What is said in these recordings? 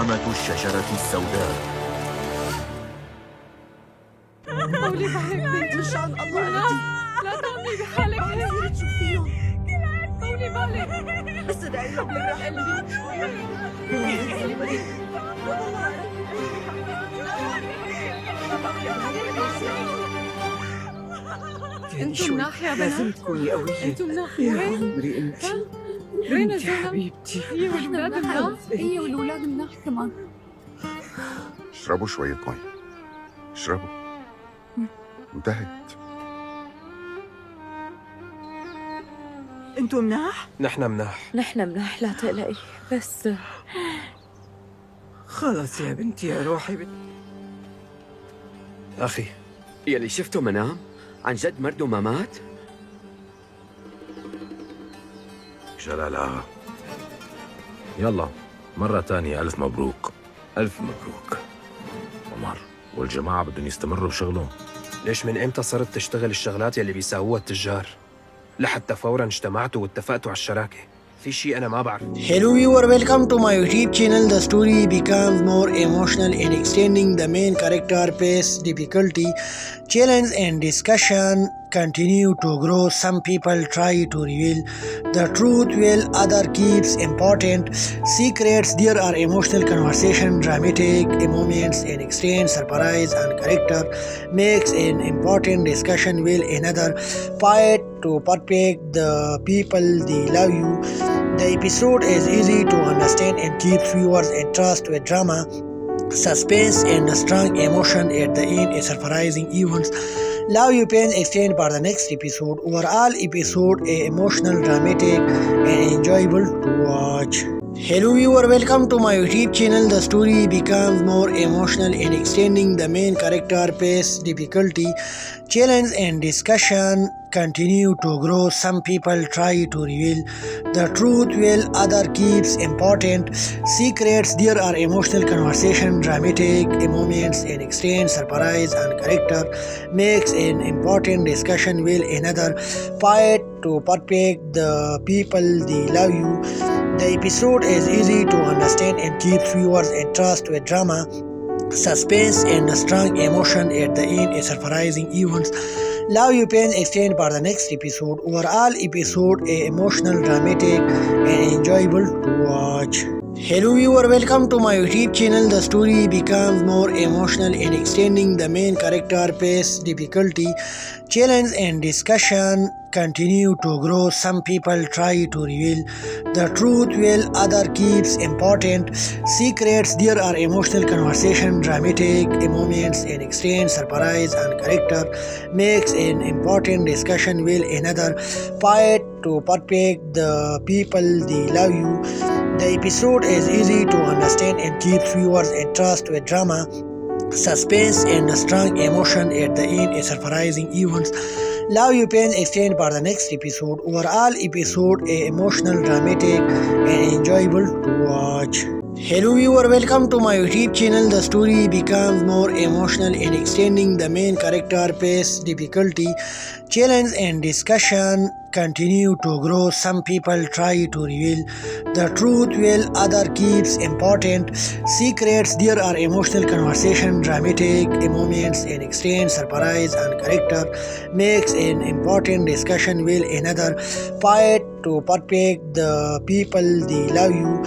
زعامة الشجرة السوداء. قولي بالك بنتي، إن شاء الله لا تعملي بحالك هيك. تشوفيهم قولي بالك بس ادعي لهم بالرحمة. انتم مناح يا لازم بنات؟ تكوني قوية انتم مناح؟ يا وين؟ عمري انت. وين انت الزلمة؟ حبيبتي. هي والولاد مناح؟ هي والولاد مناح كمان. اشربوا شوية مي، اشربوا. انتهت. انتم مناح؟ نحن مناح. نحن مناح لا تقلقي، بس خلص يا بنتي يا روحي أخي يلي شفته منام عن جد مرده ما مات؟ جلال آغا، يلا مرة تانية ألف مبروك. ألف مبروك. عمر والجماعة بدهم يستمروا بشغلهم. ليش من إمتى صرت تشتغل الشغلات يلي بيساووها التجار؟ لحتى فورا اجتمعتوا واتفقتوا على الشراكة. في شيء أنا ما بعرف. Hello viewer, welcome to my YouTube channel. The story becomes more emotional in extending the main character pace, difficulty, challenge and discussion continue to grow. Some people try to reveal the truth while other keeps important secrets. There are emotional conversation, dramatic moments and extend surprise and character makes an important discussion while another fight to protect the people they love you. The episode is easy to understand and keeps viewers interest with drama, suspense and strong emotion at the end. A surprising events. Love you pain extend for the next episode. Overall episode a emotional, dramatic and enjoyable to watch. Hello viewer, welcome to my YouTube channel. The story becomes more emotional in extending the main character pace, difficulty, challenge and discussion continue to grow. Some people try to reveal the truth while other keeps important secrets. There are emotional conversation, dramatic moments and extend surprise and character makes an important discussion while another fight to protect the people they love you. The episode is easy to understand and keeps viewers interest with drama, suspense and strong emotion at the end. A surprising events. Love you pain extend for the next episode. Overall episode a emotional, dramatic and enjoyable to watch. Hello viewer, welcome to my YouTube channel. The story becomes more emotional in extending the main character pace, difficulty, challenge and discussion continue to grow. Some people try to reveal the truth while other keeps important secrets. There are emotional conversation, dramatic moments and extend surprise and character makes an important discussion while another fight to protect the people they love you. The episode is easy to understand and keeps viewers interest with drama, suspense and strong emotion at the end. A surprising events. Love you pain extend for the next episode. Overall episode a emotional, dramatic and enjoyable to watch. Hello viewer, welcome to my YouTube channel. The story becomes more emotional in extending the main character pace, difficulty, challenge and discussion continue to grow. Some people try to reveal the truth while other keeps important secrets. There are emotional conversation, dramatic moments and extend surprise and character makes an important discussion while another fight to protect the people they love you.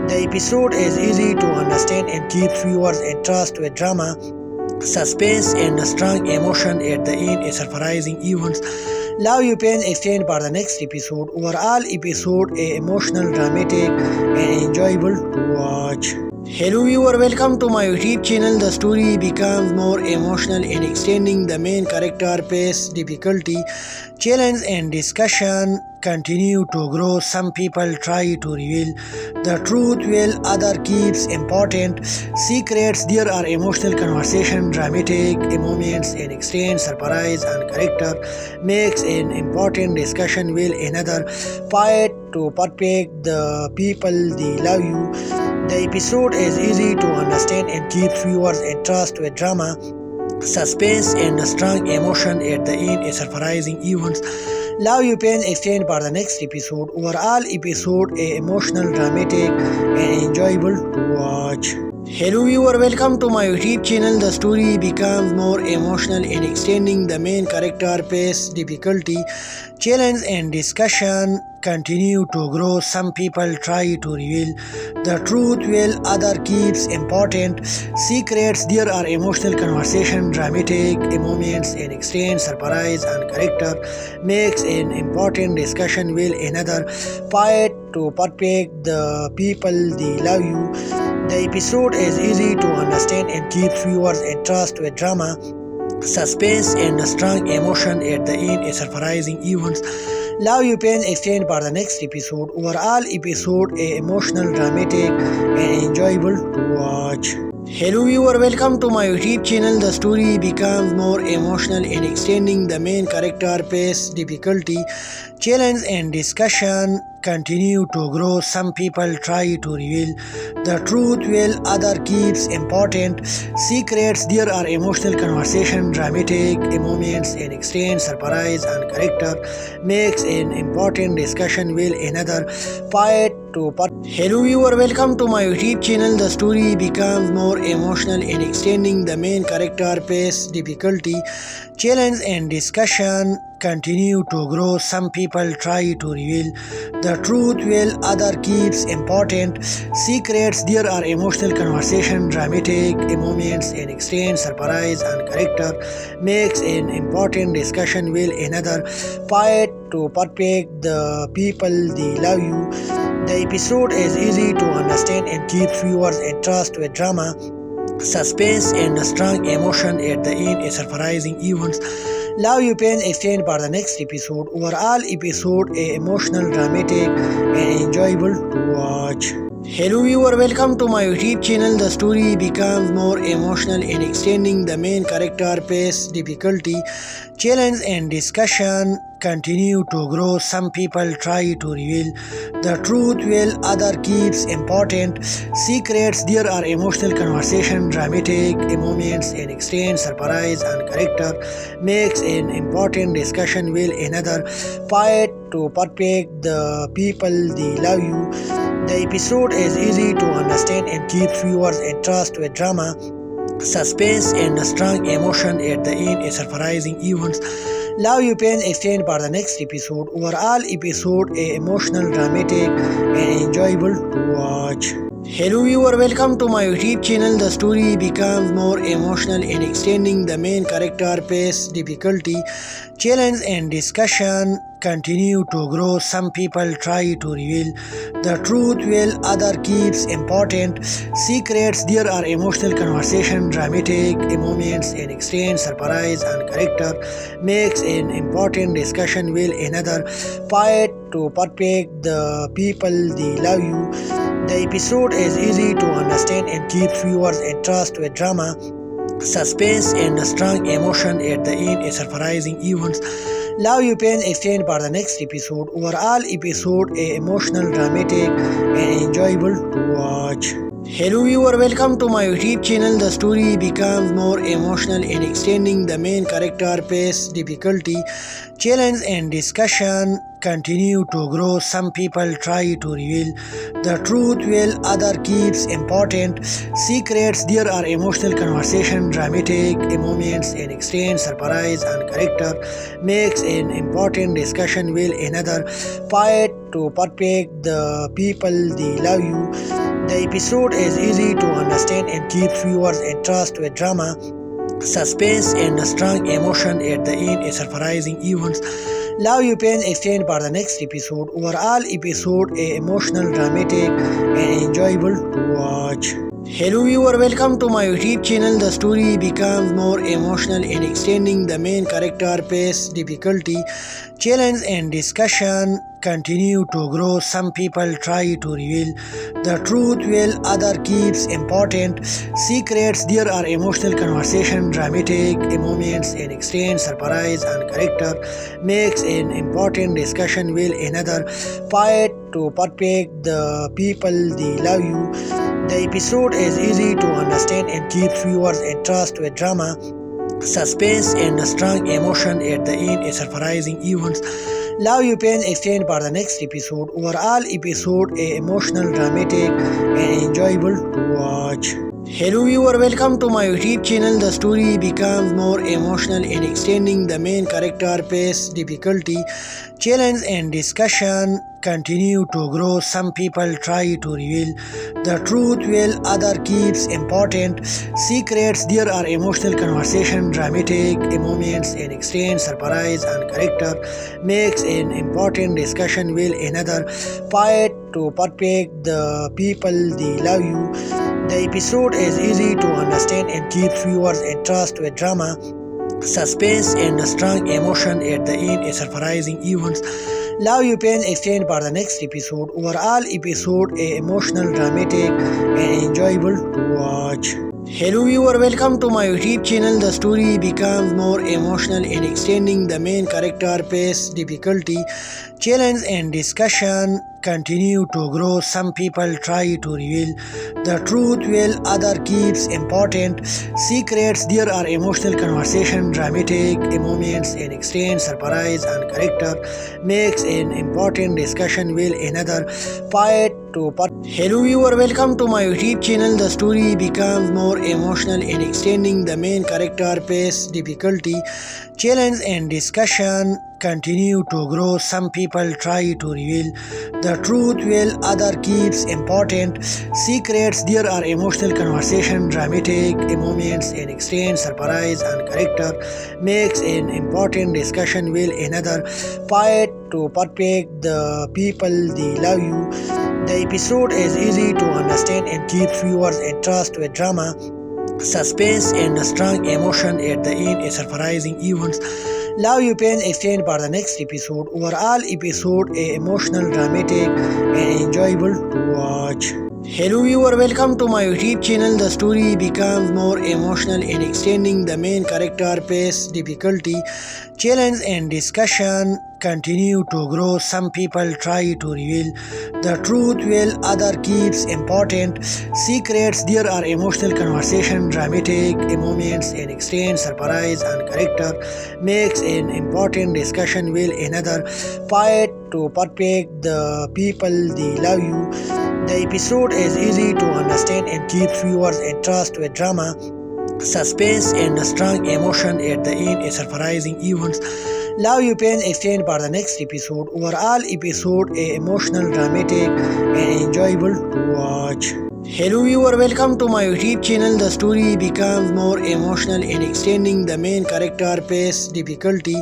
The episode is easy to understand and keeps viewers interest with drama, suspense and strong emotion at the end. A surprising events. Love you pain extend for the next episode. Overall episode a emotional, dramatic and enjoyable to watch. Hello viewer, welcome to my YouTube channel. The story becomes more emotional in extending the main character pace, difficulty, challenge and discussion continue to grow. Some people try to reveal the truth while other keeps important secrets. There are emotional conversation, dramatic moments and extend surprise and character makes an important discussion while another fight to protect the people they love you. The episode is easy to understand and keeps viewers interest with drama, suspense and strong emotion at the end, a surprising events. Love You Pain extended for the next episode. Overall episode a emotional, dramatic and enjoyable to watch. Hello viewer, welcome to my YouTube channel. The story becomes more emotional in extending the main character face difficulty, challenge and discussion continue to grow. Some people try to reveal the truth while other keeps important secrets. There are emotional conversation, dramatic moments and extend surprise and character makes an important discussion while another fight to perfect the people they love you. The episode is easy to understand and keeps viewers' interest with drama, suspense, and strong emotion at the end, a surprising events. Love You Pain extended for the next episode. Overall episode a emotional, dramatic, and enjoyable to watch. Hello viewer, welcome to my YouTube channel. The story becomes more emotional in extending the main character face difficulty, challenge and discussion continue to grow. Some people try to reveal the truth while other keeps important secrets. There are emotional conversation, dramatic moments and extend surprise and character makes an important discussion while another fight to Hello viewer, welcome to my YouTube channel. The story becomes more emotional in extending the main character face difficulty, challenge and discussion continue to grow. Some people try to reveal the truth while other keeps important secrets. There are emotional conversation, dramatic moments and extend surprise and character makes an important discussion while another fight to perfect the people they love you. The episode is easy to understand and keeps viewers' interest with drama, suspense and strong emotion at the end, a surprising events. Love You Pain extended for the next episode. Overall episode a emotional, dramatic and enjoyable to watch. Hello viewer, welcome to my YouTube channel. The story becomes more emotional in extending the main character face difficulty, challenge and discussion continue to grow. Some people try to reveal the truth while other keeps important secrets. There are emotional conversation, dramatic moments and extend surprise and character makes an important discussion while another fight to perfect the people they love you. The episode is easy to understand and keeps viewers' interest with drama, suspense and strong emotion at the end, a surprising events. Love You Pain extended for the next episode. Overall episode a emotional, dramatic and enjoyable to watch. Hello viewer, welcome to my YouTube channel. The story becomes more emotional in extending the main character face difficulty, challenge and discussion continue to grow. Some people try to reveal the truth while other keeps important secrets. There are emotional conversation, dramatic moments and extend surprise and character makes an important discussion while another fight to perfect the people they love you. The episode is easy to understand and keeps viewers' interest with drama, suspense and strong emotion at the end, a surprising events. Love You Pain extended for the next episode. Overall episode a emotional, dramatic and enjoyable to watch. Hello viewer, welcome to my YouTube channel. The story becomes more emotional in extending the main character face difficulty, challenge and discussion continue to grow. Some people try to reveal the truth while other keeps important secrets. There are emotional conversation, dramatic moments and extend surprise and character makes an important discussion while another fight to perfect the people they love you. The episode is easy to understand and keeps viewers' interest with drama, suspense and strong emotion at the end, a surprising events. Love You Pain extended for the next episode. Overall episode a emotional, dramatic and enjoyable to watch. Hello viewer, welcome to my YouTube channel. The story becomes more emotional in extending the main character face difficulty, challenge and discussion continue to grow. Some people try to reveal the truth while other keeps important secrets. There are emotional conversation, dramatic moments and extend surprise and character makes an important discussion while another fight to perfect the people they love you. The episode is easy to understand and keeps viewers' interest with drama, suspense and strong emotion at the end, a surprising events. Love You Pain extended for the next episode. Overall episode a emotional, dramatic and enjoyable to watch. Hello viewer, welcome to my YouTube channel. The story becomes more emotional in extending the main character face difficulty, challenge and discussion continue to grow. Some people try to reveal the truth while other keeps important secrets. There are emotional conversation, dramatic moments and extend surprise and character makes an important discussion while another fight to perfect the people they love you. The episode is easy to understand and keeps viewers' interest with drama, suspense, and strong emotion at the end, a surprising events. Love You Pain extended for the next episode. Overall episode a emotional, dramatic, and enjoyable to watch. Hello viewer, welcome to my YouTube channel. The story becomes more emotional in extending the main character face difficulty, challenge and discussion continue to grow. Some people try to reveal the truth while other keeps important secrets. There are emotional conversation, dramatic moments and extend surprise and character makes an important discussion while another fight to Hello viewer, welcome to my YouTube channel. The story becomes more emotional in extending the main character face difficulty, challenge and discussion continue to grow. Some people try to reveal the truth while other keeps important secrets. There are emotional conversation, dramatic moments and extend surprise and character makes an important discussion while another fight to perfect the people they love you. The episode is easy to understand and keeps viewers' interest with drama, suspense, and strong emotion at the end, a surprising events. Love You Pain extended for the next episode. Overall episode a emotional, dramatic, and enjoyable to watch. Hello viewer, welcome to my YouTube channel. The story becomes more emotional in extending the main character face difficulty, challenge and discussion continue to grow. Some people try to reveal the truth while other keeps important secrets. There are emotional conversation, dramatic moments and extend surprise and character makes an important discussion while another fight to perfect the people they love you. The episode is easy to understand and keeps viewers' interest with drama, suspense, and strong emotion at the end, a surprising events. Love You Pain extended for the next episode. Overall episode a emotional, dramatic, and enjoyable to watch. Hello viewer, welcome to my YouTube channel. The story becomes more emotional in extending the main character face difficulty,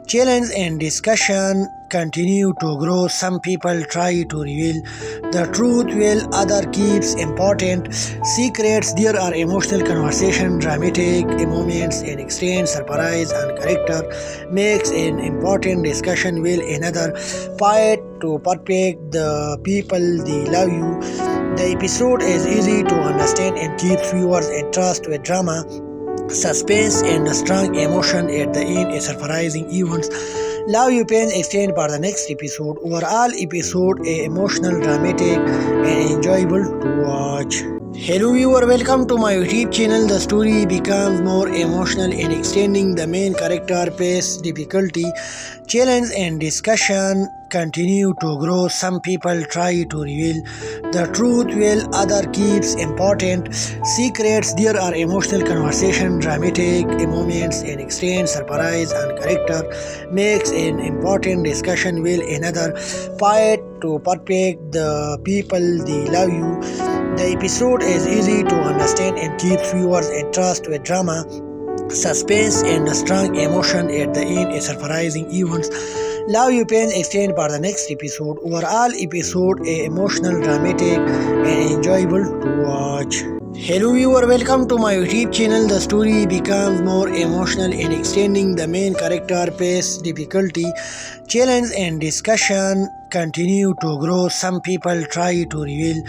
challenge and discussion continue to grow. Some people try to reveal the truth while other keeps important secrets. There are emotional conversation, dramatic moments and extend surprise and character makes an important discussion while another fight to perfect the people they love you. The episode is easy to understand and keeps viewers' interest with drama, suspense, and strong emotion at the end, a surprising events. Love You Pain extended for the next episode. Overall episode a emotional, dramatic, and enjoyable to watch. Hello viewer, welcome to my YouTube channel. The story becomes more emotional in extending the main character face difficulty, challenge and discussion continue to grow. Some people try to reveal the truth while other keeps important secrets. There are emotional conversation, dramatic moments and extend surprise and character makes an important discussion while another fight to perfect the people they love you. The episode is easy to understand and keeps viewers' interest with drama, suspense, and strong emotion at the end, a surprising events. Love You Pain extended for the next episode. Overall episode a emotional, dramatic, and enjoyable to watch. Hello viewer, welcome to my YouTube channel. The story becomes more emotional in extending the main character face difficulty, challenge and discussion continue to grow. Some people try to reveal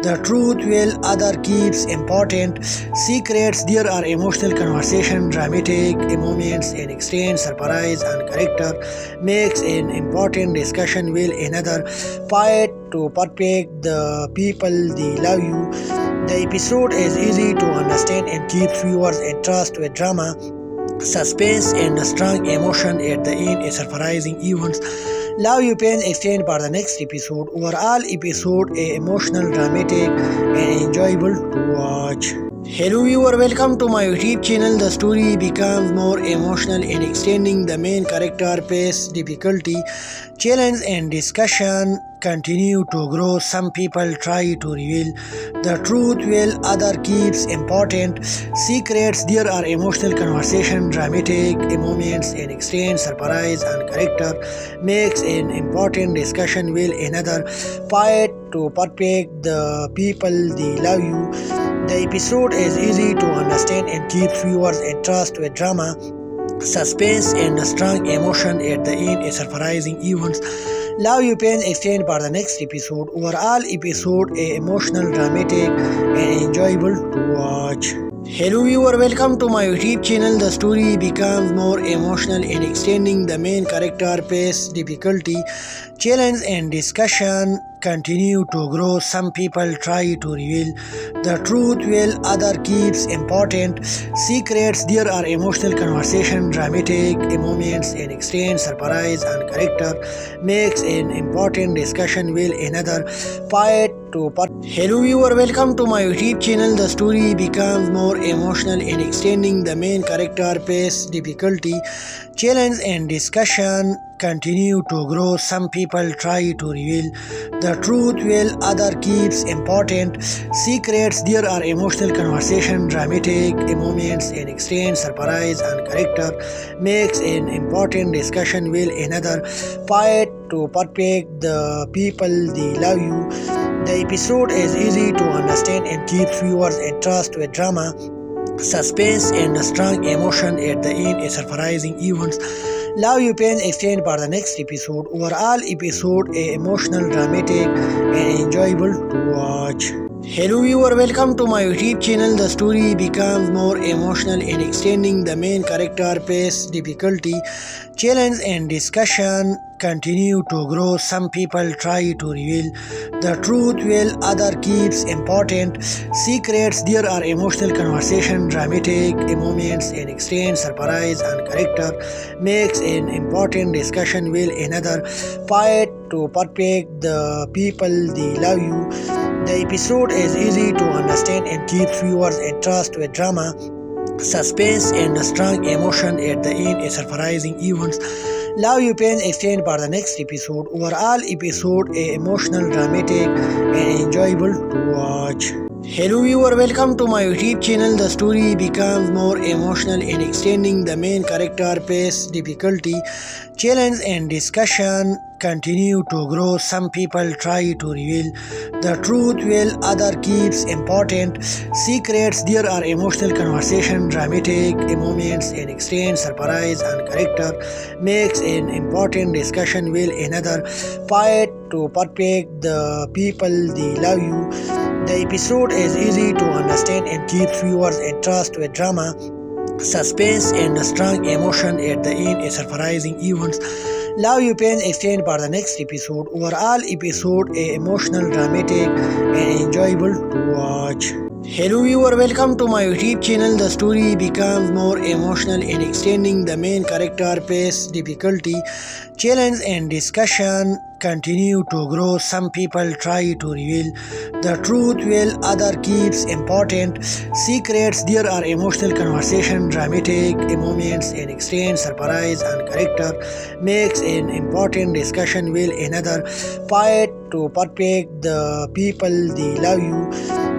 the truth while other keeps important secrets. There are emotional conversation, dramatic moments and extend surprise and character makes an important discussion while another fight to perfect the people they love you. The episode is easy to understand and keeps viewers' interest with drama, suspense and strong emotion at the end, a surprising events. Love You Pain extend for the next episode. Overall episode a emotional, dramatic and enjoyable to watch. Hello viewer, welcome to my YouTube channel. The story becomes more emotional in extending the main character face difficulty, challenge and discussion continue to grow. Some people try to reveal the truth while other keeps important secrets. There are emotional conversation, dramatic moments and extend surprise and character makes an important discussion while another fight to perfect the people they love you. The episode is easy to understand and keeps viewers' interest with drama, suspense, and strong emotion at the end, a surprising events. Love You Pain extend for the next episode. Overall episode a emotional, dramatic, and enjoyable to watch. Hello viewer, welcome to my YouTube channel. The story becomes more emotional in extending the main character face difficulty, challenge and discussion continue to grow. Some people try to reveal the truth while other keeps important secrets. There are emotional conversation, dramatic moments and extend surprise and character makes an important discussion while another fight to Hello viewer, welcome to my YouTube channel. The story becomes more emotional in extending the main character face difficulty, challenge and discussion continue to grow. Some people try to reveal the truth while other keeps important secrets. There are emotional conversation, dramatic moments and extend surprise and character makes an important discussion while another fight to perfect the people they love you. The episode is easy to understand and keeps viewers' interest with drama, suspense, and strong emotion at the end, a surprising events. Love You Pain extend for the next episode. Overall episode a emotional, dramatic, and enjoyable to watch. Hello viewer, welcome to my YouTube channel. The story becomes more emotional in extending the main character face difficulty, challenge and discussion continue to grow. Some people try to reveal the truth while other keeps important secrets. There are emotional conversation, dramatic moments and extend surprise and character makes an important discussion while another fight to perfect the people they love you. The episode is easy to understand and keeps viewers' interest with drama, suspense, and strong emotion at the end, a surprising events. Love You Pain extend for the next episode. Overall episode a emotional, dramatic, and enjoyable to watch. Hello viewer, welcome to my YouTube channel. The story becomes more emotional in extending the main character face difficulty, challenge and discussion continue to grow. Some people try to reveal the truth while other keeps important secrets. There are emotional conversation, dramatic moments and extend surprise and character makes an important discussion while another fight to perfect the people they love you. The episode is easy to understand and keeps viewers' interest with drama, suspense, and strong emotion at the end, a surprising events. Love You Pain extend for the next episode. Overall episode a emotional, dramatic, and enjoyable to watch. Hello viewer, welcome to my YouTube channel. The story becomes more emotional in extending the main character face difficulty, challenge and discussion continue to grow. Some people try to reveal the truth while other keeps important secrets. There are emotional conversation, dramatic moments and extend surprise and character makes an important discussion while another fight to perfect the people they love you.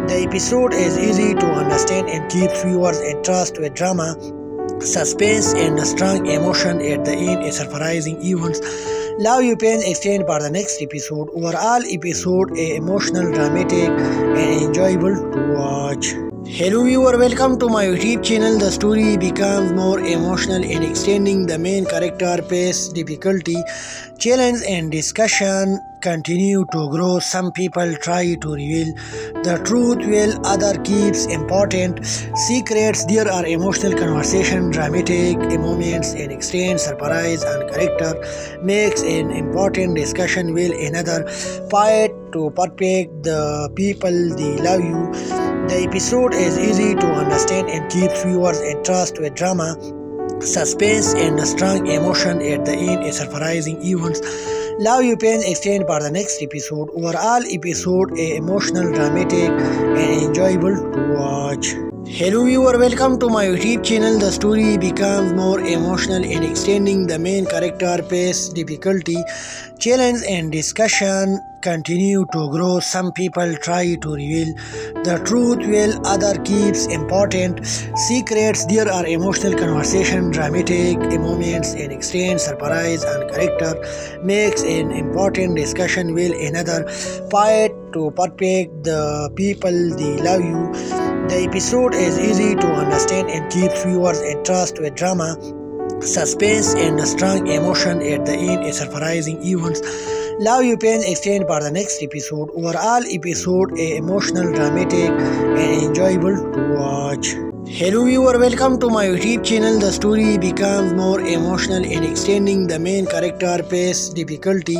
The episode is easy to understand and keeps viewers' interest with drama, suspense, and strong emotion at the end, a surprising events. Love You Pain extend for the next episode. Overall episode a emotional, dramatic, and enjoyable to watch. Hello viewer, welcome to my YouTube channel. The story becomes more emotional in extending the main character face difficulty, challenge and discussion continue to grow. Some people try to reveal the truth while other keeps important secrets. There are emotional conversation, dramatic moments and extend surprise and character makes an important discussion while another fight to perfect the people they love you. The episode is easy to understand and keeps viewers' interest with drama, suspense and strong emotion at the end, a surprising events. Love You Pain extend for the next episode. Overall episode a emotional, dramatic and enjoyable to watch. Hello viewer, welcome to my YouTube channel. The story becomes more emotional in extending the main character face difficulty, challenge and discussion continue to grow. Some people try to reveal the truth while other keeps important secrets. There are emotional conversation, dramatic moments and extend surprise and character makes an important discussion while another fight to perfect the people they love you. The episode is easy to understand and keeps viewers interest with drama, suspense and strong emotion at the end, a surprising events. Love You Pain extend for the next episode. Overall episode a emotional, dramatic and enjoyable to watch. Hello viewer, welcome to my YouTube channel. The story becomes more emotional in extending the main character face difficulty,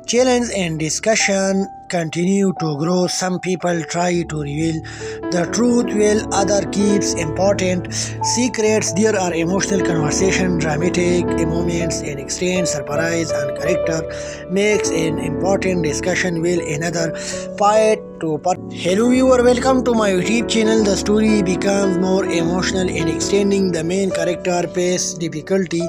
challenge and discussion continue to grow. Some people try to reveal the truth while other keeps important secrets. There are emotional conversation, dramatic moments and extend surprise and character makes an important discussion while another fight to Hello viewer, welcome to my YouTube channel. The story becomes more emotional in extending the main character face difficulty,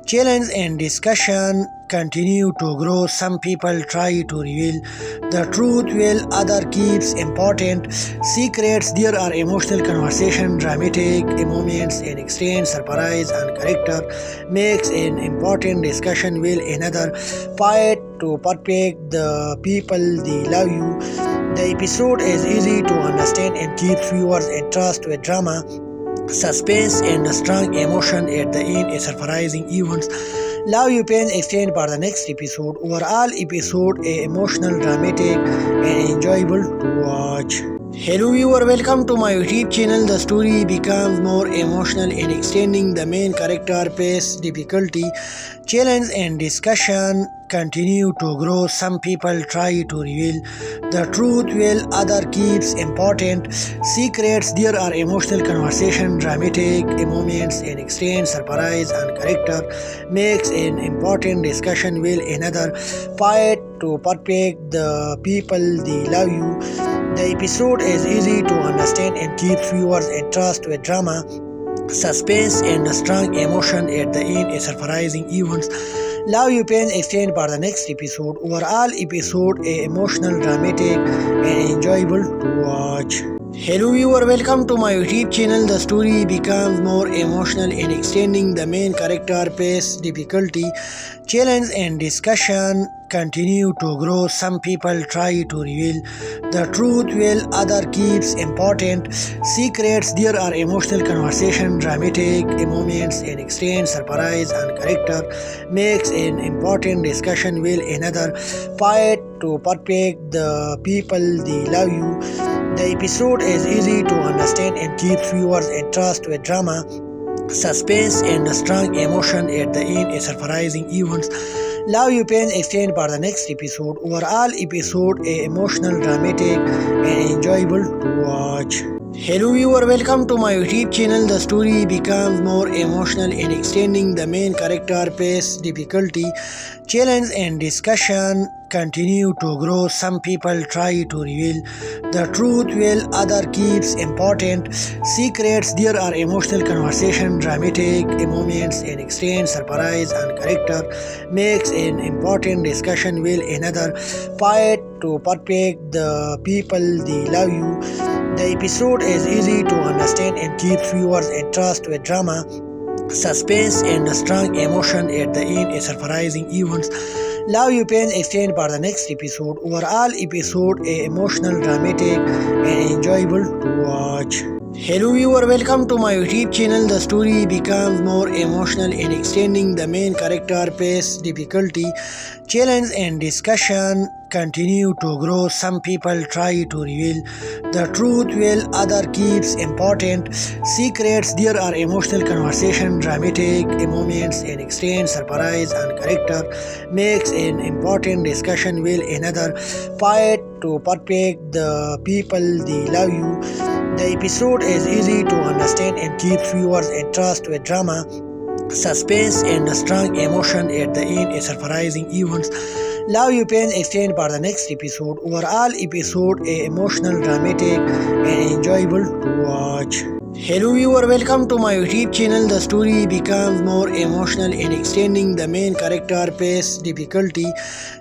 challenge and discussion continue to grow. Some people try to reveal the truth while other keeps important secrets. There are emotional conversation, dramatic moments and extend surprise and character makes an important discussion while another fight to perfect the people they love you. The episode is easy to understand and keeps viewers interest with drama, suspense and strong emotion at the end, a surprising events. Love You Pain extend for the next episode. Overall episode a emotional, dramatic and enjoyable to watch. Hello viewer, welcome to my YouTube channel. The story becomes more emotional in extending the main character face difficulty, challenge and discussion continue to grow. Some people try to reveal the truth while other keeps important secrets. There are emotional conversation, dramatic moments and extend surprise and character makes an important discussion while another fight to perfect the people they love you. The episode is easy to understand and keeps viewers interest with drama, suspense and strong emotion at the end, a surprising events. Love You Pain extend for the next episode. Overall episode a emotional, dramatic and enjoyable to watch. Hello viewer, welcome to my YouTube channel. The story becomes more emotional in extending the main character face difficulty, challenge and discussion continue to grow. Some people try to reveal the truth while other keeps important secrets. There are emotional conversation, dramatic moments and extend surprise and character makes an important discussion while another fight to perfect the people they love you. The episode is easy to understand and keeps viewers interest with drama, suspense and strong emotion at the end, a surprising events. Love You Pain extend for the next episode. Overall episode a emotional, dramatic and enjoyable to watch. Hello viewer, welcome to my YouTube channel. The story becomes more emotional in extending the main character face difficulty, challenge and discussion continue to grow. Some people try to reveal the truth while other keeps important secrets. There are emotional conversation, dramatic moments and extend surprise and character makes an important discussion while another fight to perfect the people they love you. The episode is easy to understand and keeps viewers interest with drama, suspense and strong emotion at the end, a surprising events. Love You Pain extend for the next episode. Overall episode a emotional, dramatic and enjoyable to watch. Hello viewer, welcome to my YouTube channel. The story becomes more emotional in extending the main character face difficulty, challenge and discussion continue to grow. Some people try to reveal the truth while other keeps important secrets. There are emotional conversation, dramatic moments and extend surprise and character makes an important discussion while another fight to perfect the people they love you. The episode is easy to understand and keeps viewers interest with drama, suspense and strong emotion at the end, a surprising events. Love You Pain extend for the next episode. Overall episode a emotional, dramatic and enjoyable to watch. Hello viewer, welcome to my YouTube channel. The story becomes more emotional in extending the main character face difficulty,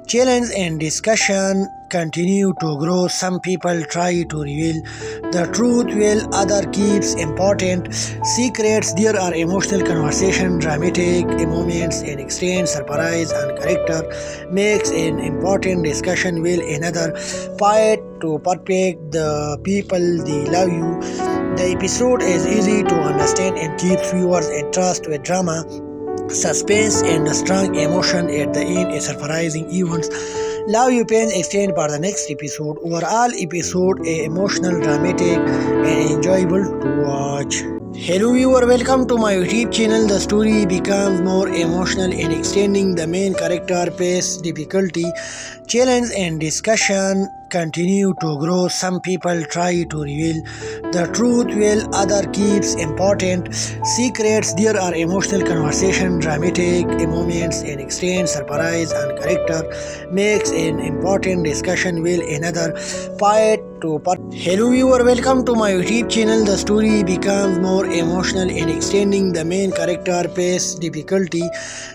challenge and discussion continue to grow. Some people try to reveal the truth while other keeps important secrets. There are emotional conversation, dramatic moments and extend surprise and character makes an important discussion while another fight to perfect the people they love you. The episode is easy to understand and keeps viewers interest with drama, suspense and strong emotion at the end, a surprising events. Love You Pain extend for the next episode. Overall episode a emotional, dramatic and enjoyable to watch. Hello viewer, welcome to my YouTube channel. The story becomes more emotional in extending the main character face difficulty, challenge and discussion continue to grow. Some people try to reveal the truth while other keeps important secrets. There are emotional conversation, dramatic moments and extend surprise and character makes an important discussion while another fight to Hello viewer, welcome to my YouTube channel. The story becomes more emotional in extending the main character face difficulty,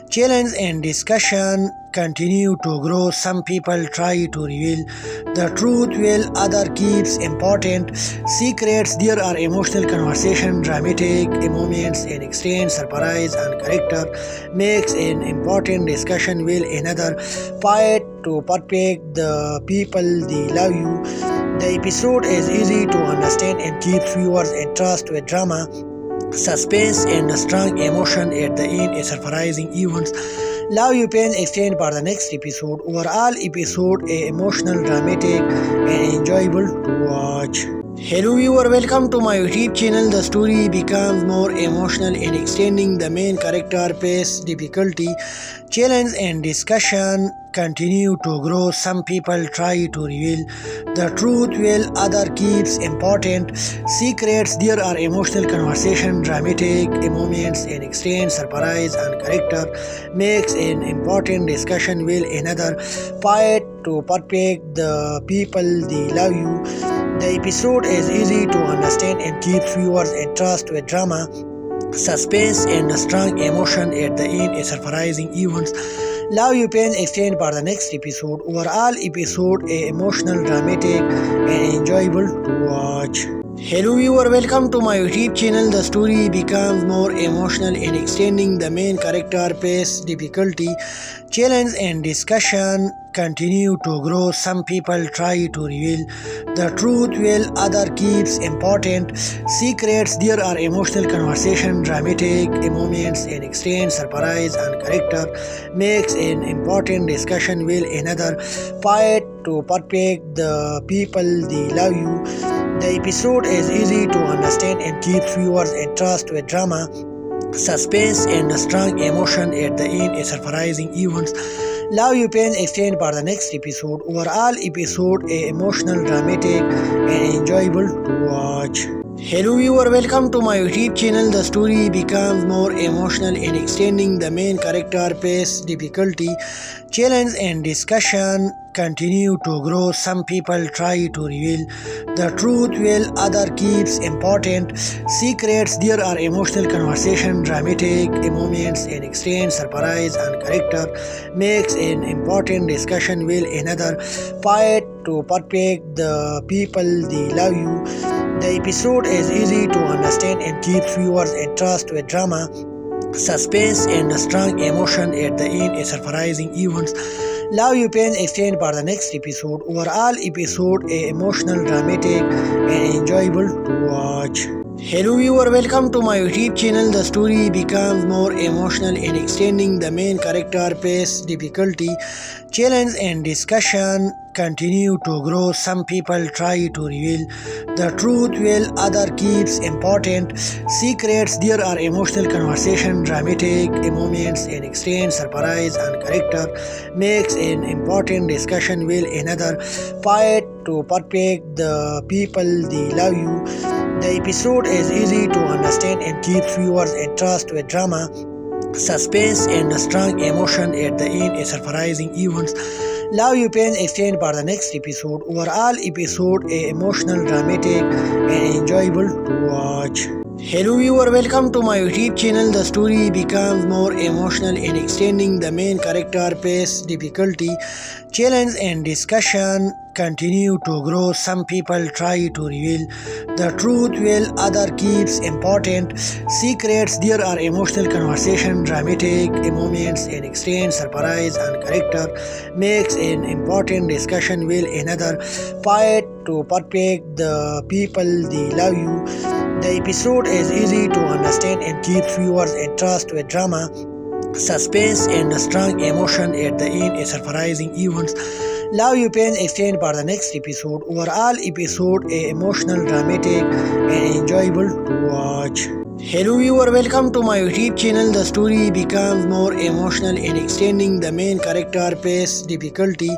challenge and discussion continue to grow. Some people try to reveal the truth while other keeps important secrets. There are emotional conversation, dramatic moments and extend surprise and character makes an important discussion while another fight to perfect the people they love you. The episode is easy to understand and keeps viewers interest with drama, suspense and strong emotion at the end, a surprising events. Love You Pain extend for the next episode. Overall episode a emotional, dramatic and enjoyable to watch. Hello viewer, welcome to my YouTube channel. The story becomes more emotional in extending the main character face difficulty, challenge and discussion continue to grow. Some people try to reveal the truth while other keeps important secrets. There are emotional conversation, dramatic moments and extend surprise and character makes an important discussion while another fight to perfect the people they love you. The episode is easy to understand and keeps viewers interest with drama, suspense and strong emotion at the end, a surprising events. Love You Pain extend for the next episode. Overall episode a emotional, dramatic and enjoyable to watch. Hello viewer, welcome to my YouTube channel. The story becomes more emotional in extending the main character face difficulty, challenge and discussion continue to grow. Some people try to reveal the truth while other keeps important secrets. There are emotional conversation, dramatic moments and extend surprise and character makes an important discussion while another fight to perfect the people they love you. The episode is easy to understand and keeps viewers interest with drama, suspense and strong emotion at the end, a surprising events. Love You Pain extend for the next episode. Overall episode a emotional, dramatic and enjoyable to watch. Hello viewer, welcome to my YouTube channel. The story becomes more emotional in extending the main character face difficulty, challenge and discussion continue to grow. Some people try to reveal the truth while other keeps important secrets. There are emotional conversation, dramatic moments and extend surprise and character makes an important discussion while another fight to perfect the people they love you. The episode is easy to understand and keeps viewers interest with drama, suspense and strong emotion at the end, a surprising events. Love You Pain extend for the next episode. Overall episode a emotional, dramatic and enjoyable to watch. Hello viewer, welcome to my YouTube channel. The story becomes more emotional in extending the main character face difficulty, challenge and discussion continue to grow. Some people try to reveal the truth while other keeps important secrets. There are emotional conversation, dramatic moments and extend surprise and character makes an important discussion while another fight to perfect the people they love you. The episode is easy to understand and keeps viewers interest with drama, suspense and strong emotion at the end, a surprising events. Love You Pain extend for the next episode. Overall episode a emotional, dramatic and enjoyable to watch. Hello viewer, welcome to my YouTube channel. The story becomes more emotional in extending the main character face difficulty, challenge and discussion continue to grow. Some people try to reveal the truth while other keeps important secrets. There are emotional conversation, dramatic moments and extend surprise and character makes an important discussion while another fight to perfect the people they love you. The episode is easy to understand and keeps viewers' interest with drama, suspense, and strong emotion at the end, a surprising events. Love You Pain extend for the next episode. Overall episode a emotional, dramatic, and enjoyable to watch. Hello viewer, welcome to my YouTube channel. The story becomes more emotional in extending the main character face difficulty,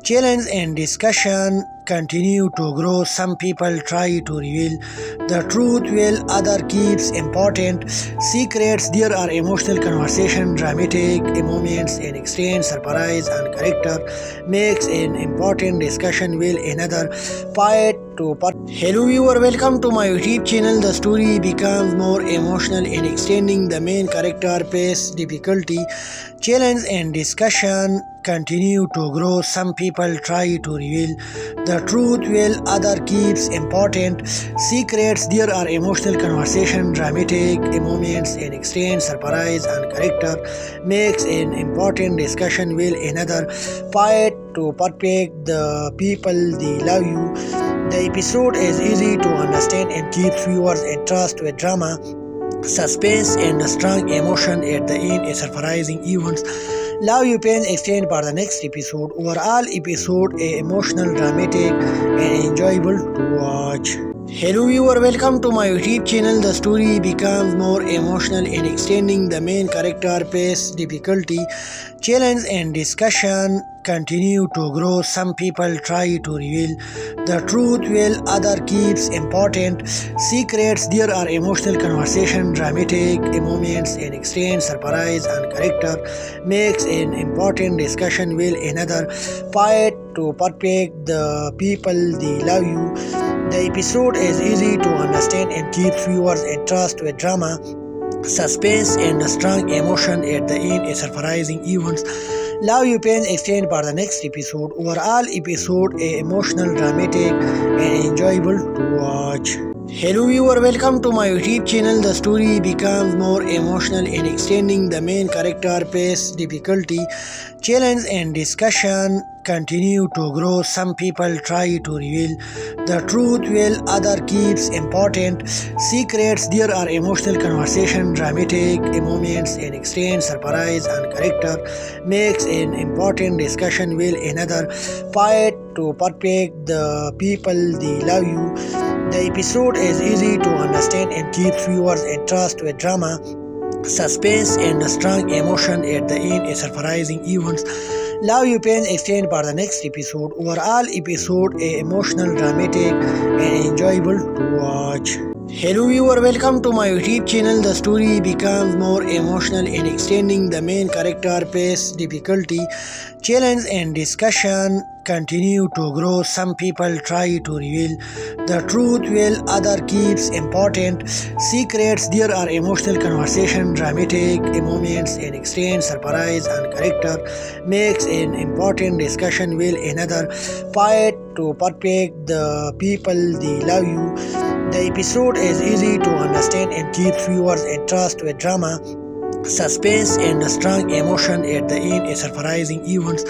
challenge and discussion continue to grow. Some people try to reveal the truth while other keeps important secrets. There are emotional conversation, dramatic moments and extend surprise and character makes an important discussion while another fight to Hello viewer, welcome to my YouTube channel. The story becomes more emotional in extending the main character face difficulty, challenge and discussion continue to grow. Some people try to reveal the truth while other keeps important secrets. There are emotional conversation, dramatic moments and extend surprise and character makes an important discussion while another fight to perfect the people they love you. The episode is easy to understand and keeps viewers' interest with drama, suspense, and strong emotion at the end, a surprising events. Love You Pain extend for the next episode. Overall episode a emotional, dramatic, and enjoyable to watch. Hello viewer, welcome to my YouTube channel. The story becomes more emotional in extending the main character face difficulty, challenge and discussion continue to grow. Some people try to reveal the truth while other keeps important secrets. There are emotional conversation, dramatic moments and extend surprise and character makes an important discussion while another fight to perfect the people they love you. The episode is easy to understand and keeps viewers' interest with drama, suspense, and strong emotion at the end, a surprising events. Love You Pain extend for the next episode. Overall episode a emotional, dramatic, and enjoyable to watch. Hello viewer, welcome to my YouTube channel. The story becomes more emotional in extending the main character face difficulty, challenge and discussion continue to grow. Some people try to reveal the truth while other keeps important secrets. There are emotional conversation, dramatic moments and extend surprise and character makes an important discussion while another fight to perfect the people they love you. The episode is easy to understand and keeps viewers' interest with drama, suspense, and strong emotion at the end, a surprising events. Love You Pain extend for the next episode. Overall episode a emotional, dramatic, and enjoyable to watch. Hello viewer, welcome to my YouTube channel. The story becomes more emotional in extending the main character face difficulty, challenge and discussion continue to grow. Some people try to reveal the truth while other keeps important secrets. There are emotional conversation, dramatic moments and extend surprise and character makes an important discussion while another fight to perfect the people they love you. The episode is easy to understand and keeps viewers' interest with drama, suspense, and strong emotion at the end, a surprising events.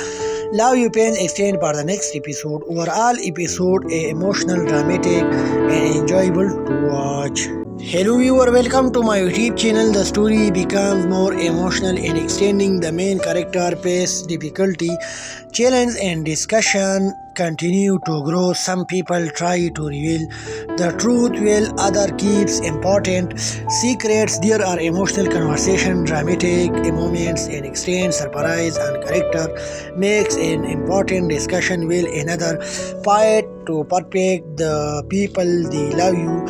Love You Pain extend for the next episode. Overall episode a emotional, dramatic, and enjoyable to watch. Hello viewer, welcome to my YouTube channel. The story becomes more emotional in extending the main character face difficulty, challenge and discussion continue to grow. Some people try to reveal the truth while other keeps important secrets. There are emotional conversation, dramatic moments and extend surprise and character makes an important discussion while another fight to perfect the people they love you.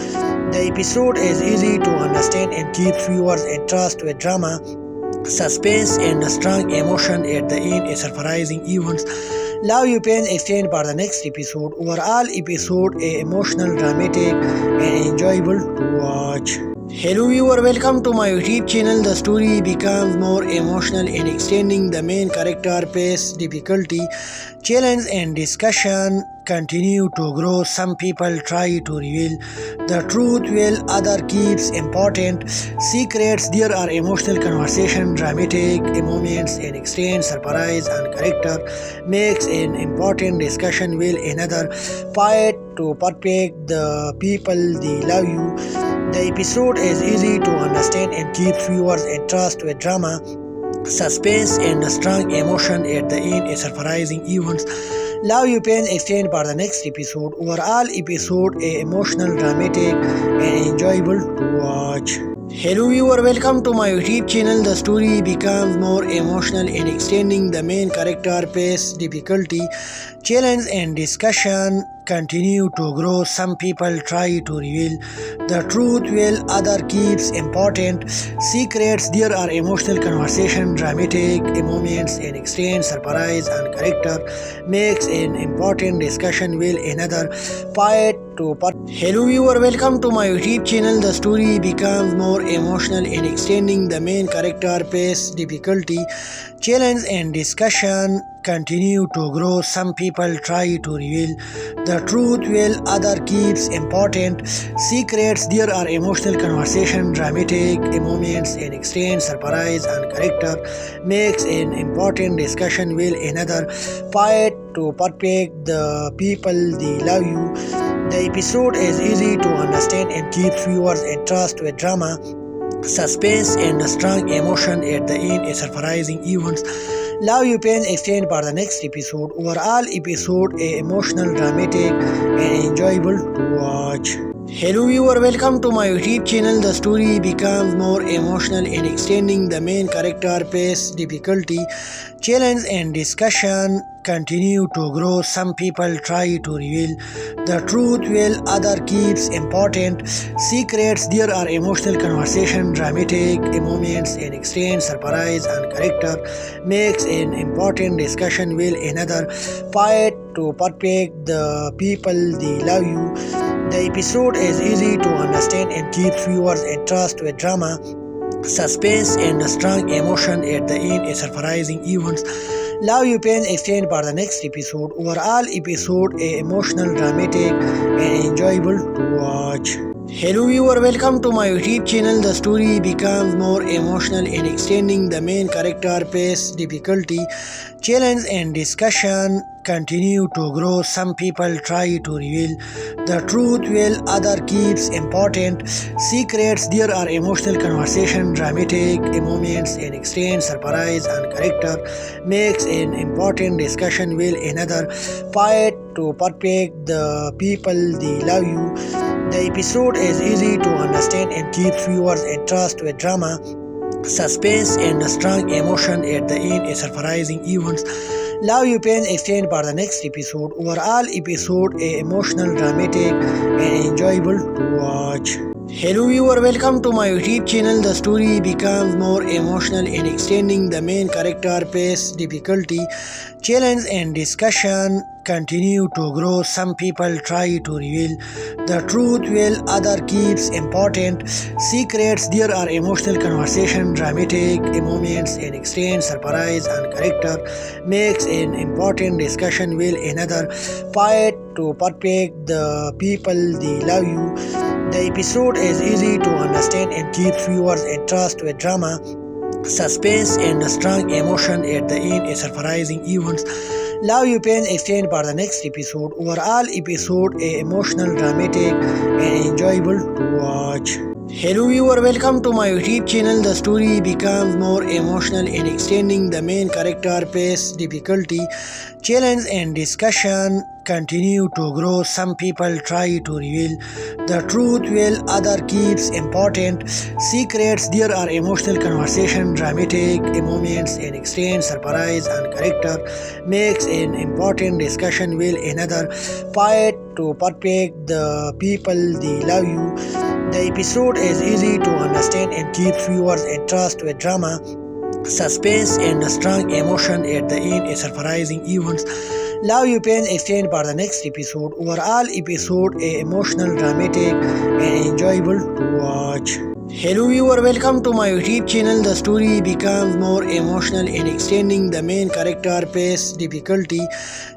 The episode is easy to understand and keeps viewers' interest with drama, suspense and strong emotion at the end, a surprising events. Love You Pain extend for the next episode. Overall episode a emotional, dramatic and enjoyable to watch. Hello viewer, welcome to my YouTube channel. The story becomes more emotional in extending the main character face difficulty, challenge and discussion continue to grow. Some people try to reveal the truth while other keeps important secrets. There are emotional conversation, dramatic moments and extend surprise and character makes an important discussion while another fight to perfect the people they love you. The episode is easy to understand and keeps viewers' interest with drama, suspense, and strong emotion at the end, a surprising events. Love You Pain extend for the next episode. Overall episode a emotional, dramatic, and enjoyable to watch. Hello viewer, welcome to my YouTube channel. The story becomes more emotional in extending the main character face difficulty, challenge and discussion continue to grow. Some people try to reveal the truth while other keeps important secrets. There are emotional conversation, dramatic moments and extend surprise and character makes an important discussion while another fight to Hello viewer, welcome to my YouTube channel. The story becomes more emotional in extending the main character face difficulty, challenge and discussion continue to grow. Some people try to reveal the truth while other keeps important secrets. There are emotional conversation, dramatic moments and extend surprise and character makes an important discussion while another fight to perfect the people they love you. The episode is easy to understand and keeps viewers' interest with drama, suspense, and strong emotion at the end, a surprising events. Love You Pain extend for the next episode. Overall episode a emotional, dramatic, and enjoyable to watch. Hello viewer, welcome to my YouTube channel. The story becomes more emotional in extending the main character face difficulty, challenge and discussion continue to grow. Some people try to reveal the truth while other keeps important secrets. There are emotional conversation, dramatic moments and extend surprise and character makes an important discussion while another fight to perfect the people they love you. The episode is easy to understand and keeps viewers' interest with drama, suspense, and strong emotion at the end, a surprising events. Love You Pain extend for the next episode. Overall episode a emotional, dramatic, and enjoyable to watch. Hello viewer, welcome to my YouTube channel. The story becomes more emotional in extending the main character face difficulty, challenge and discussion continue to grow. Some people try to reveal the truth while other keeps important secrets. There are emotional conversation, dramatic moments and extend surprise and character makes an important discussion while another fight to perfect the people they love you. The episode is easy to understand and keeps viewers' interest with drama, suspense, and strong emotion at the end, a surprising events. Love You Pain extend for the next episode. Overall episode a emotional, dramatic, and enjoyable to watch. Hello viewer, welcome to my YouTube channel. The story becomes more emotional in extending the main character face difficulty, challenge and discussion continue to grow. Some people try to reveal the truth while other keeps important secrets. There are emotional conversation, dramatic moments and extend surprise and character makes an important discussion while another fight to perfect the people they love you. The episode is easy to understand and keeps viewers' interest with drama, suspense, and strong emotion at the end, a surprising events. Love You Pain extend for the next episode. Overall episode a emotional, dramatic, and enjoyable to watch. Hello viewer, welcome to my YouTube channel. The story becomes more emotional in extending the main character face difficulty, challenge and discussion continue to grow. Some people try to reveal the truth while other keeps important secrets. There are emotional conversation, dramatic moments and extend surprise and character makes an important discussion while another fight to perfect the people they love you. The episode is easy to understand and keeps viewers' interest with drama, suspense and strong emotion at the end, a surprising events. Love You Pain extend for the next episode. Overall episode a emotional, dramatic and enjoyable to watch. Hello viewer, welcome to my YouTube channel. The story becomes more emotional in extending the main character face difficulty.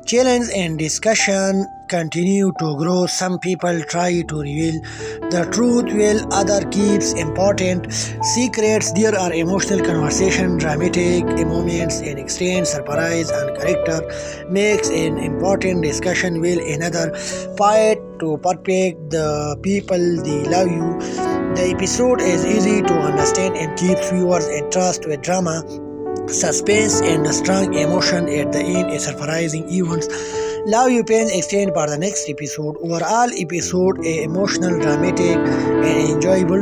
Challenge and discussion continue to grow. Some people try to reveal the truth while other keeps important secrets. There are emotional conversation, dramatic moments and extend surprise and character makes an important discussion while another fight to perfect the people they love you. The episode is easy to understand and keeps viewers interest with drama, suspense and strong emotion at the end, a surprising events. Love You Pain extend for the next episode. Overall episode a emotional, dramatic and enjoyable.